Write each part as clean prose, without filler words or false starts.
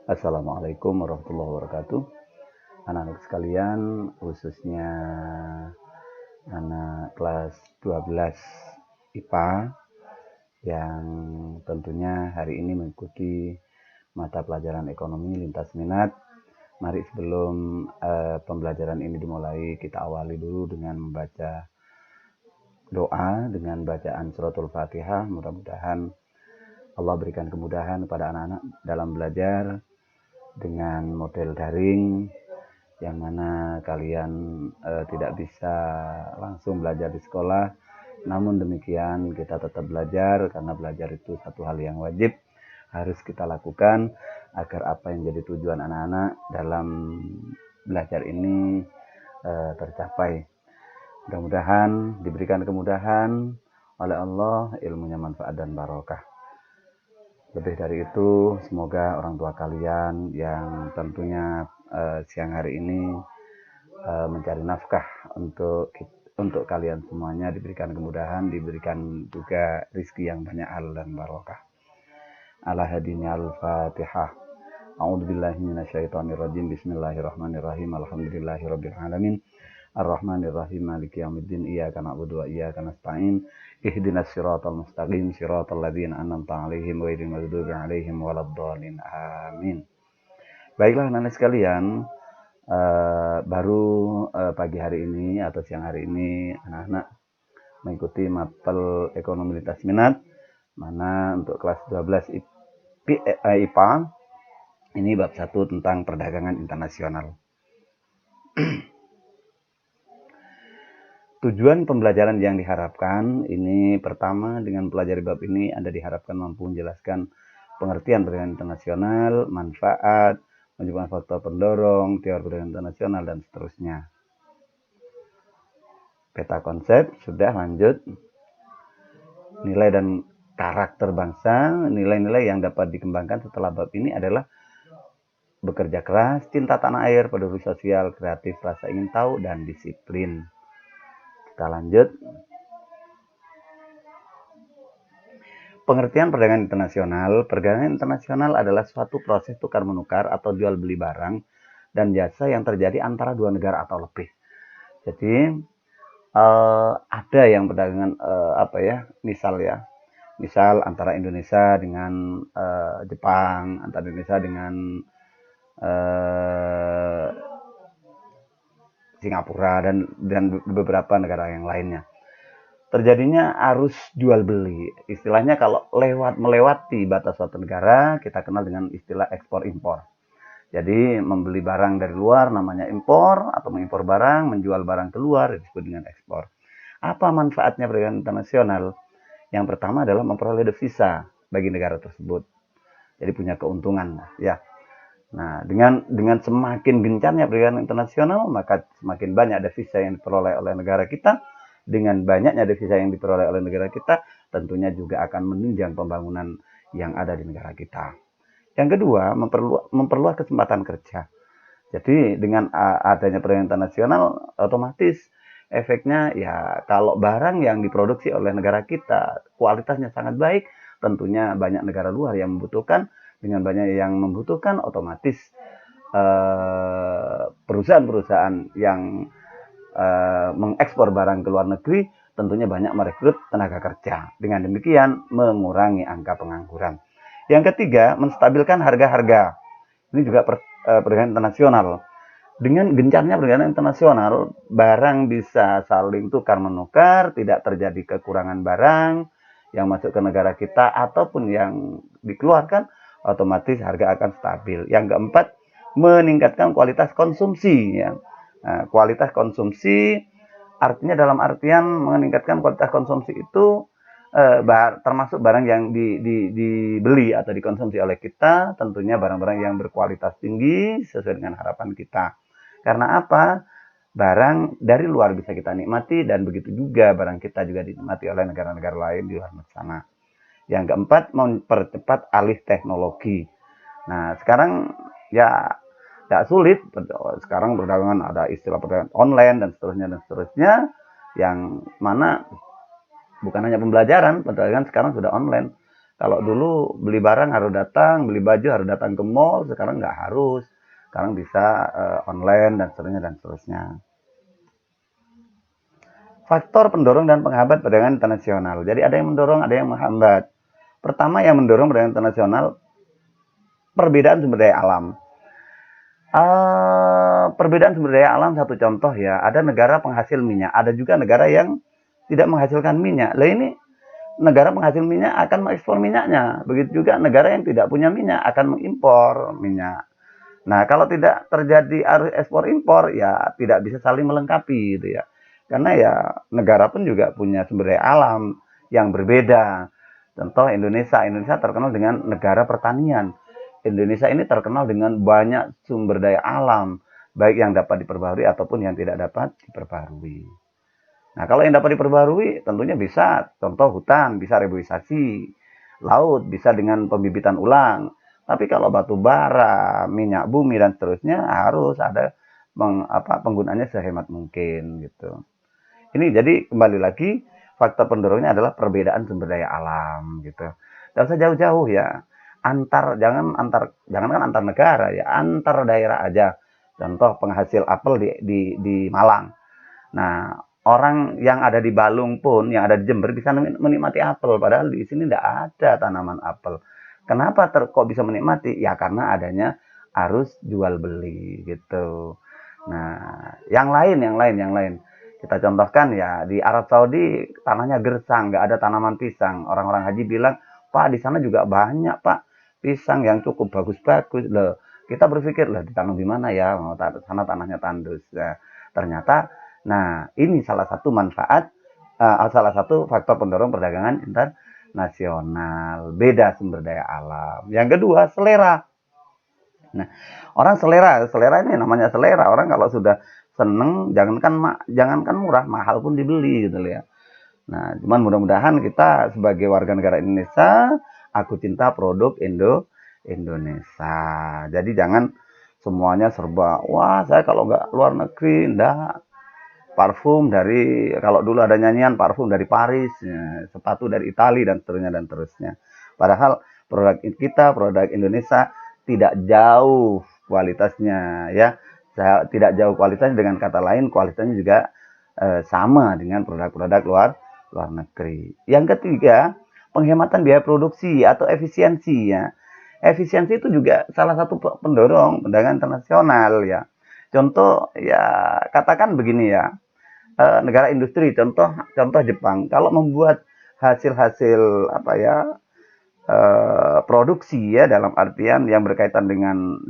Assalamualaikum warahmatullahi wabarakatuh. Anak-anak sekalian, khususnya anak kelas 12 IPA yang tentunya hari ini mengikuti mata pelajaran ekonomi lintas minat. Mari sebelum pembelajaran ini dimulai, kita awali dulu dengan membaca doa dengan bacaan suratul Fatihah. Mudah-mudahan Allah berikan kemudahan kepada anak-anak dalam belajar dengan model daring, yang mana kalian tidak bisa langsung belajar di sekolah. Namun demikian kita tetap belajar, karena belajar itu satu hal yang wajib harus kita lakukan agar apa yang jadi tujuan anak-anak dalam belajar ini tercapai. Mudah-mudahan diberikan kemudahan oleh Allah, ilmunya manfaat dan barokah. Lebih dari itu, semoga orang tua kalian yang tentunya siang hari ini mencari nafkah untuk kalian semuanya diberikan kemudahan, diberikan juga rizki yang banyak, halal dan barokah. Ala hadinya al-Fatihah. A'udzubillahi minasyaitonirrajim. Bismillahirrahmanirrahim. Alhamdulillahirabbil alamin. Ar-Rahmanir-Rahim, Maliki yaumiddin. Iyyaka na'budu wa iyyaka nasta'in. Ihdinas siratal mustaqim, siratal ladzina an'amta 'alaihim ghairil maghdubi 'alaihim waladdallin. Amin. Baiklah anak-anak sekalian, baru pagi hari ini atau siang hari ini anak-anak mengikuti mapel ekonomi lintas minat, mana untuk kelas 12 IPA ini bab 1 tentang perdagangan internasional. Tujuan pembelajaran yang diharapkan ini, pertama, dengan pelajari bab ini Anda diharapkan mampu menjelaskan pengertian perdagangan internasional, manfaat, menyebutkan faktor pendorong, teori perdagangan internasional, dan seterusnya. Peta konsep sudah, lanjut. Nilai dan karakter bangsa. Nilai-nilai yang dapat dikembangkan setelah bab ini adalah bekerja keras, cinta tanah air, peduli sosial, kreatif, rasa ingin tahu, dan disiplin. Kita lanjut. Pengertian perdagangan internasional. Perdagangan internasional adalah suatu proses tukar menukar atau jual beli barang dan jasa yang terjadi antara dua negara atau lebih. Jadi ada yang perdagangan misal antara Indonesia dengan Jepang, antara Indonesia dengan Singapura dan beberapa negara yang lainnya. Terjadinya arus jual beli. Istilahnya kalau melewati batas suatu negara, kita kenal dengan istilah ekspor impor. Jadi membeli barang dari luar namanya impor, atau mengimpor barang, menjual barang keluar disebut dengan ekspor. Apa manfaatnya perdagangan internasional? Yang pertama adalah memperoleh devisa bagi negara tersebut. Jadi punya keuntungan, ya. Nah, dengan semakin gencarnya perdagangan internasional, maka semakin banyak devisa yang diperoleh oleh negara kita. Dengan banyaknya devisa yang diperoleh oleh negara kita, tentunya juga akan menunjang pembangunan yang ada di negara kita. Yang kedua, memperluas kesempatan kerja. Jadi dengan adanya perdagangan internasional, otomatis efeknya ya, kalau barang yang diproduksi oleh negara kita kualitasnya sangat baik, tentunya banyak negara luar yang membutuhkan. Dengan banyak yang membutuhkan, otomatis perusahaan-perusahaan yang mengekspor barang ke luar negeri tentunya banyak merekrut tenaga kerja. Dengan demikian mengurangi angka pengangguran. Yang ketiga, menstabilkan harga-harga. Ini juga perdagangan internasional. Dengan gencarnya perdagangan internasional, barang bisa saling tukar menukar, tidak terjadi kekurangan barang yang masuk ke negara kita ataupun yang dikeluarkan, otomatis harga akan stabil. Yang keempat, meningkatkan kualitas konsumsi. Ya. Nah, kualitas konsumsi artinya dalam artian meningkatkan kualitas konsumsi itu termasuk barang yang dibeli atau dikonsumsi oleh kita, tentunya barang-barang yang berkualitas tinggi sesuai dengan harapan kita. Karena apa? Barang dari luar bisa kita nikmati, dan begitu juga barang kita juga dinikmati oleh negara-negara lain di luar sana. Yang keempat, mempercepat alih teknologi. Nah, sekarang ya tidak sulit. Sekarang perdagangan ada istilah perdagangan online dan seterusnya, yang mana bukan hanya pembelajaran, perdagangan sekarang sudah online. Kalau dulu beli barang harus datang, beli baju harus datang ke mall, sekarang nggak harus. Sekarang bisa online dan seterusnya dan seterusnya. Faktor pendorong dan penghambat perdagangan internasional. Jadi ada yang mendorong, ada yang menghambat. Pertama yang mendorong perdagangan internasional, perbedaan sumber daya alam. Perbedaan sumber daya alam satu contoh ya, ada negara penghasil minyak, ada juga negara yang tidak menghasilkan minyak. Lah ini negara penghasil minyak akan mengekspor minyaknya, begitu juga negara yang tidak punya minyak akan mengimpor minyak. Nah, kalau tidak terjadi arus ekspor impor ya tidak bisa saling melengkapi gitu ya. Karena ya negara pun juga punya sumber daya alam yang berbeda. Contoh Indonesia, Indonesia terkenal dengan negara pertanian. Indonesia ini terkenal dengan banyak sumber daya alam, baik yang dapat diperbarui ataupun yang tidak dapat diperbarui. Nah, kalau yang dapat diperbarui tentunya bisa, contoh hutan bisa reboisasi, laut bisa dengan pembibitan ulang. Tapi kalau batu bara, minyak bumi dan seterusnya harus ada penggunaannya sehemat mungkin gitu. Ini jadi kembali lagi faktor pendorongnya adalah perbedaan sumber daya alam gitu. Tidak usah jauh-jauh ya. Jangan kan antar negara ya, antar daerah aja. Contoh penghasil apel di Malang. Nah, orang yang ada di Balung pun, yang ada di Jember bisa menikmati apel, padahal di sini tidak ada tanaman apel. Kenapa kok bisa menikmati? Ya karena adanya arus jual beli gitu. Nah, yang lain. Kita contohkan ya di Arab Saudi tanahnya gersang, nggak ada tanaman pisang. Orang-orang haji bilang, Pak di sana juga banyak Pak pisang yang cukup bagus-bagus. Loh, kita berpikir lah ditanam di mana ya? Sana tanahnya tandus. Ya, ternyata, nah ini salah satu manfaat, salah satu faktor pendorong perdagangan internasional. Beda sumber daya alam. Yang kedua selera. Nah, orang selera ini namanya selera. Orang kalau sudah seneng, jangankan murah, mahal pun dibeli gitu ya. Nah, cuman mudah-mudahan kita sebagai warga negara Indonesia, aku cinta produk Indonesia. Jadi jangan semuanya serba, wah saya kalau nggak luar negeri, enggak. Parfum dari, kalau dulu ada nyanyian parfum dari Paris, ya, sepatu dari Italia dan seterusnya dan terusnya. Padahal produk kita, produk Indonesia tidak jauh kualitasnya ya. Tidak jauh kualitasnya, dengan kata lain kualitasnya juga sama dengan produk-produk luar negeri. Yang ketiga, penghematan biaya produksi atau efisiensi ya. Efisiensi itu juga salah satu pendorong perdagangan internasional ya. Contoh ya katakan begini ya, negara industri, contoh Jepang, kalau membuat hasil-hasil produksi ya, dalam artian yang berkaitan dengan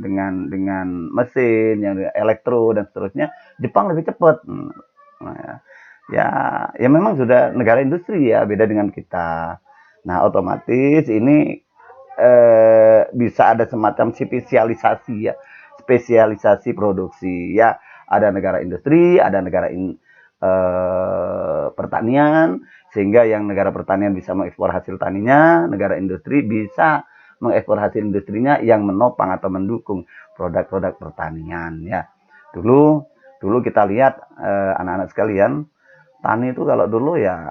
mesin, yang elektro dan seterusnya, Jepang lebih cepat. Nah, ya memang sudah negara industri ya, beda dengan kita. Nah, otomatis ini bisa ada semacam spesialisasi produksi ya. Ada negara industri, ada negara pertanian, sehingga yang negara pertanian bisa mengekspor hasil taninya, negara industri bisa mengekspor hasil industrinya yang menopang atau mendukung produk-produk pertanian ya. Dulu kita lihat anak-anak sekalian, tani itu kalau dulu ya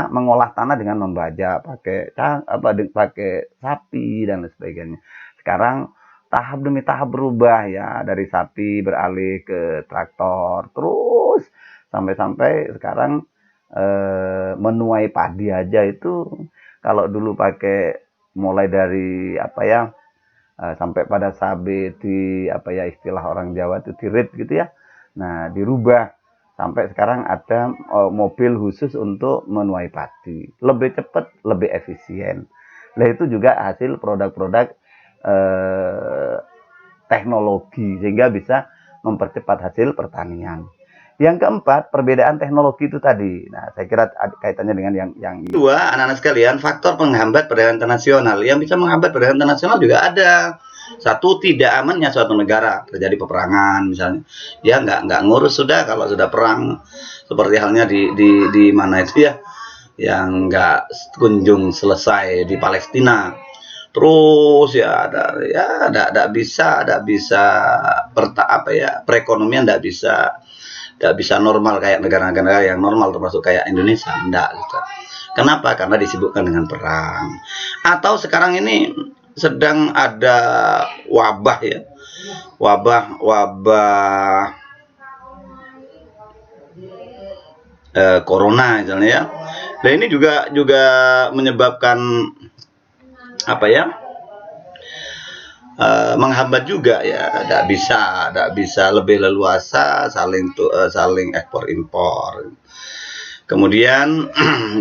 mengolah tanah dengan membajak pakai sapi dan sebagainya. Sekarang tahap demi tahap berubah ya, dari sapi beralih ke traktor, terus sampai sekarang menuai padi aja itu, kalau dulu pakai mulai dari sampai pada sabit istilah orang Jawa itu tirit gitu ya. Nah, dirubah sampai sekarang ada mobil khusus untuk menuai padi, lebih cepat, lebih efisien. Nah, itu juga hasil produk-produk teknologi, sehingga bisa mempercepat hasil pertanian. Yang keempat, perbedaan teknologi itu tadi. Nah, saya kira kaitannya dengan yang kedua, anak-anak sekalian, faktor penghambat perdagangan internasional. Yang bisa menghambat perdagangan internasional juga ada. Satu, tidak amannya suatu negara, terjadi peperangan misalnya. Dia nggak ngurus sudah kalau sudah perang, seperti halnya di mana itu ya, yang nggak kunjung selesai di Palestina. Terus ya ada bisa perekonomian tidak bisa normal kayak negara-negara yang normal, termasuk kayak Indonesia, enggak gitu. Kenapa? Karena disibukkan dengan perang. Atau sekarang ini sedang ada wabah ya. Wabah corona misalnya ya. Nah, ini juga menyebabkan apa ya? Menghambat juga ya, tidak bisa lebih leluasa saling ekspor impor. Kemudian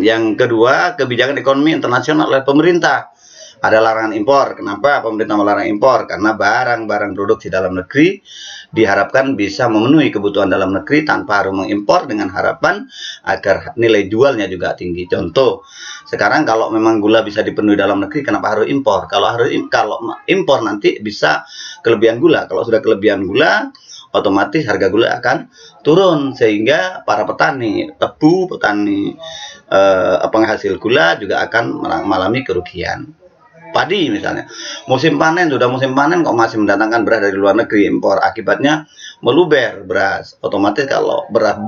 yang kedua, kebijakan ekonomi internasional oleh pemerintah. Ada larangan impor. Kenapa pemerintah melarang impor? Karena barang-barang produksi dalam negeri diharapkan bisa memenuhi kebutuhan dalam negeri tanpa harus mengimpor, dengan harapan agar nilai jualnya juga tinggi. Contoh, sekarang kalau memang gula bisa dipenuhi dalam negeri, kenapa harus impor? Kalau impor nanti bisa kelebihan gula. Kalau sudah kelebihan gula, otomatis harga gula akan turun, sehingga para petani tebu, petani penghasil gula juga akan mengalami kerugian. Padi misalnya, sudah musim panen kok masih mendatangkan beras dari luar negeri, impor, akibatnya meluber beras. Otomatis kalau beras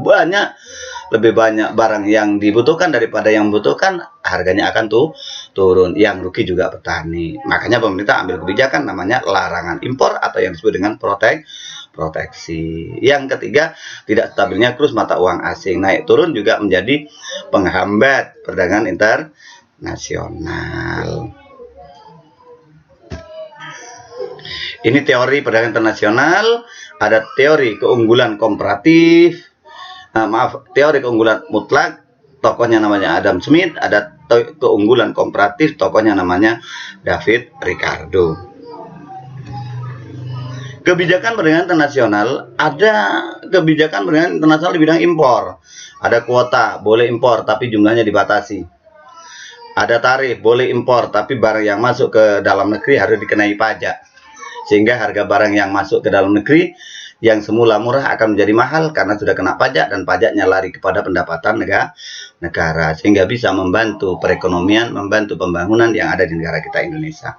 lebih banyak barang yang dibutuhkan daripada yang membutuhkan, harganya akan turun, yang rugi juga petani. Makanya pemerintah ambil kebijakan namanya larangan impor atau yang disebut dengan proteksi. Yang ketiga, tidak stabilnya kurs mata uang asing, naik turun juga menjadi penghambat perdagangan internasional. Ini teori perdagangan internasional. Ada teori keunggulan komparatif, teori keunggulan mutlak, tokohnya namanya Adam Smith. Ada keunggulan komparatif, tokohnya namanya David Ricardo. Kebijakan perdagangan internasional, ada kebijakan perdagangan internasional di bidang impor. Ada kuota, boleh impor tapi jumlahnya dibatasi. Ada tarif, boleh impor tapi barang yang masuk ke dalam negeri harus dikenai pajak. Sehingga harga barang yang masuk ke dalam negeri yang semula murah akan menjadi mahal karena sudah kena pajak, dan pajaknya lari kepada pendapatan negara, sehingga bisa membantu perekonomian, membantu pembangunan yang ada di negara kita Indonesia.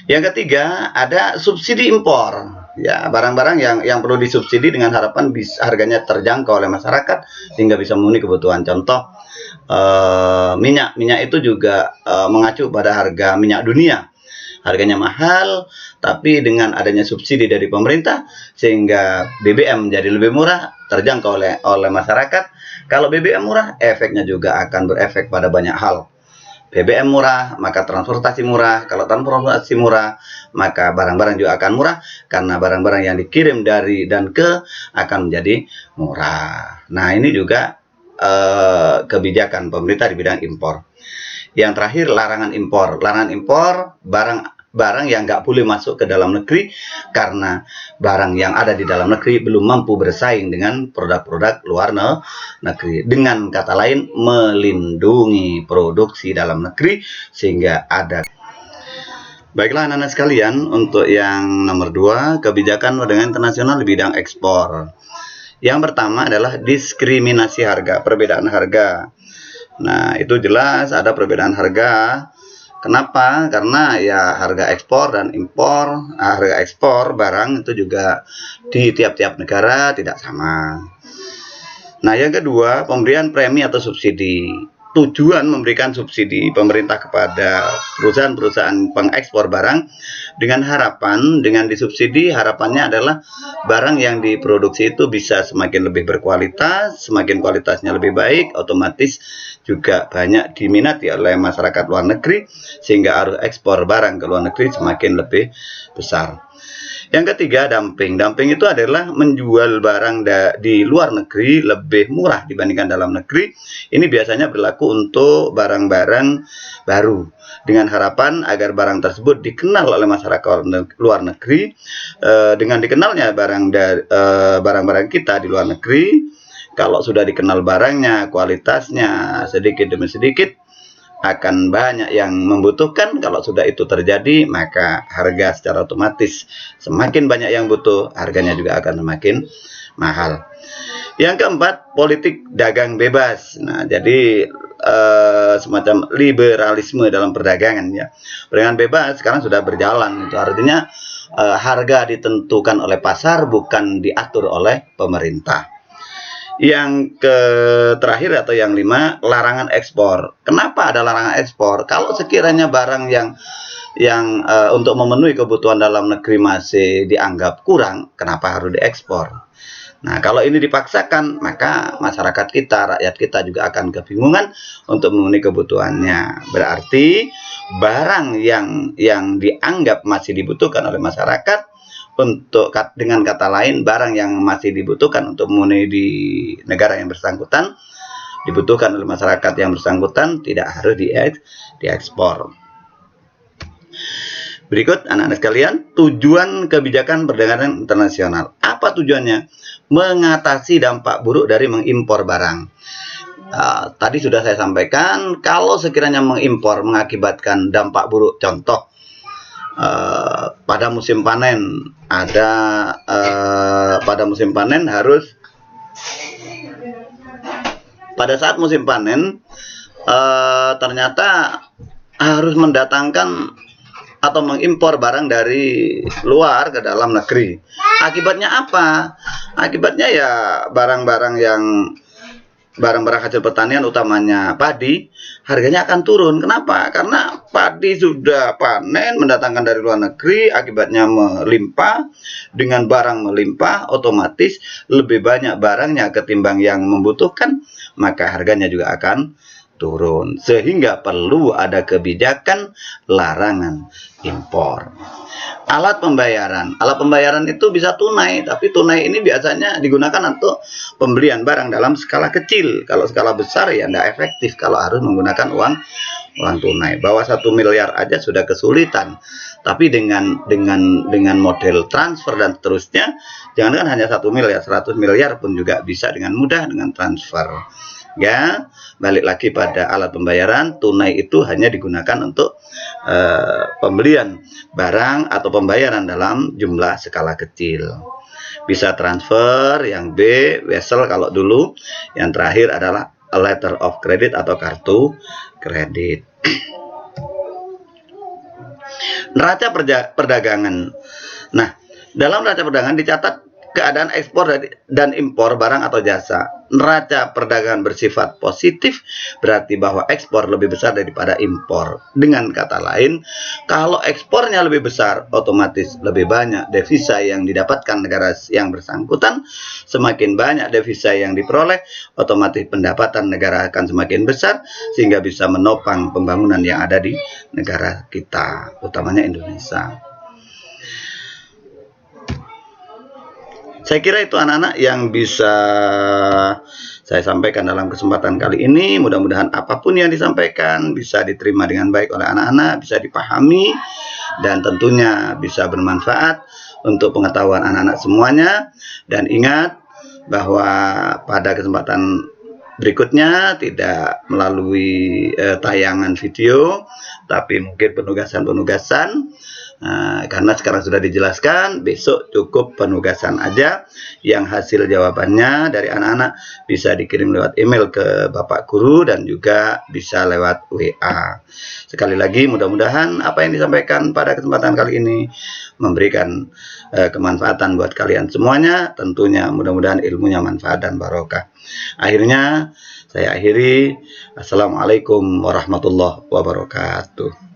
Yang ketiga, ada subsidi impor. Ya, barang-barang yang perlu disubsidi dengan harapan harganya terjangkau oleh masyarakat sehingga bisa memenuhi kebutuhan. Contoh, minyak itu juga mengacu pada harga minyak dunia. Harganya mahal, tapi dengan adanya subsidi dari pemerintah sehingga BBM menjadi lebih murah, terjangkau oleh masyarakat. Kalau BBM murah, efeknya juga akan berefek pada banyak hal. BBM murah, maka transportasi murah. Kalau transportasi murah, maka barang-barang juga akan murah karena barang-barang yang dikirim dari dan ke akan menjadi murah. Nah, ini juga kebijakan pemerintah di bidang impor. Yang terakhir, larangan impor. Larangan impor barang yang nggak boleh masuk ke dalam negeri karena barang yang ada di dalam negeri belum mampu bersaing dengan produk-produk luar negeri. Dengan kata lain, melindungi produksi dalam negeri sehingga ada. Baiklah anak-anak sekalian, untuk yang nomor 2, kebijakan perdagangan internasional di bidang ekspor. Yang pertama adalah diskriminasi harga, perbedaan harga. Nah, itu jelas ada perbedaan harga. Kenapa? Karena ya harga ekspor dan impor, harga ekspor barang itu juga di tiap-tiap negara tidak sama. Nah, yang kedua, pemberian premi atau subsidi. Tujuan memberikan subsidi pemerintah kepada perusahaan-perusahaan pengekspor barang dengan harapan, dengan disubsidi, harapannya adalah barang yang diproduksi itu bisa semakin lebih berkualitas, semakin kualitasnya lebih baik, otomatis juga banyak diminati oleh masyarakat luar negeri, sehingga arus ekspor barang ke luar negeri semakin lebih besar. Yang ketiga, dumping. Dumping itu adalah menjual barang di luar negeri lebih murah dibandingkan dalam negeri. Ini biasanya berlaku untuk barang-barang baru, dengan harapan agar barang tersebut dikenal oleh masyarakat luar negeri. Dengan dikenalnya barang-barang kita di luar negeri, kalau sudah dikenal barangnya, kualitasnya, sedikit demi sedikit akan banyak yang membutuhkan. Kalau sudah itu terjadi, maka harga secara otomatis semakin banyak yang butuh, harganya juga akan semakin mahal. Yang keempat, politik dagang bebas. Nah, jadi semacam liberalisme dalam perdagangan ya. Perdagangan bebas sekarang sudah berjalan. Itu artinya harga ditentukan oleh pasar, bukan diatur oleh pemerintah. Yang terakhir atau yang 5, larangan ekspor. Kenapa ada larangan ekspor? Kalau sekiranya barang yang untuk memenuhi kebutuhan dalam negeri masih dianggap kurang, kenapa harus diekspor? Nah, kalau ini dipaksakan, maka masyarakat kita, rakyat kita juga akan kebingungan untuk memenuhi kebutuhannya. Berarti barang yang dianggap masih dibutuhkan oleh masyarakat, dengan kata lain, barang yang masih dibutuhkan untuk memenuhi di negara yang bersangkutan, dibutuhkan oleh masyarakat yang bersangkutan, tidak harus diekspor. Berikut anak-anak sekalian, tujuan kebijakan perdagangan internasional. Apa tujuannya? Mengatasi dampak buruk dari mengimpor barang. Tadi sudah saya sampaikan, kalau sekiranya mengimpor mengakibatkan dampak buruk, contoh pada musim panen pada musim panen pada saat musim panen ternyata harus mendatangkan atau mengimpor barang dari luar ke dalam negeri. Akibatnya apa? Akibatnya ya barang-barang hasil pertanian, utamanya padi, harganya akan turun. Kenapa? Karena padi sudah panen, mendatangkan dari luar negeri, akibatnya melimpah. Dengan barang melimpah, otomatis lebih banyak barangnya ketimbang yang membutuhkan, maka harganya juga akan turun. Sehingga perlu ada kebijakan larangan impor. Alat pembayaran itu bisa tunai, tapi tunai ini biasanya digunakan untuk pembelian barang dalam skala kecil. Kalau skala besar ya tidak efektif kalau harus menggunakan uang tunai. Bawah 1 miliar aja sudah kesulitan. Tapi dengan model transfer dan seterusnya, jangan hanya 1 miliar, 100 miliar pun juga bisa dengan mudah dengan transfer. Ya, balik lagi pada alat pembayaran, tunai itu hanya digunakan untuk pembelian barang atau pembayaran dalam jumlah skala kecil. Bisa transfer, yang B, wesel kalau dulu, yang terakhir adalah a letter of credit atau kartu kredit. Neraca perdagangan. Nah, dalam neraca perdagangan dicatat keadaan ekspor dan impor barang atau jasa. Neraca perdagangan bersifat positif, berarti bahwa ekspor lebih besar daripada impor. Dengan kata lain, kalau ekspornya lebih besar, otomatis lebih banyak devisa yang didapatkan negara yang bersangkutan. Semakin banyak devisa yang diperoleh, otomatis pendapatan negara akan semakin besar, sehingga bisa menopang pembangunan yang ada di negara kita, utamanya Indonesia. Saya kira itu anak-anak yang bisa saya sampaikan dalam kesempatan kali ini. Mudah-mudahan apapun yang disampaikan bisa diterima dengan baik oleh anak-anak, bisa dipahami, dan tentunya bisa bermanfaat untuk pengetahuan anak-anak semuanya. Dan ingat bahwa pada kesempatan berikutnya tidak melalui tayangan video, tapi mungkin penugasan-penugasan. Karena sekarang sudah dijelaskan, besok cukup penugasan aja, yang hasil jawabannya dari anak-anak bisa dikirim lewat email ke Bapak Guru dan juga bisa lewat WA. Sekali lagi, mudah-mudahan apa yang disampaikan pada kesempatan kali ini memberikan kemanfaatan buat kalian semuanya. Tentunya mudah-mudahan ilmunya manfaat dan barokah. Akhirnya saya akhiri. Assalamualaikum warahmatullahi wabarakatuh.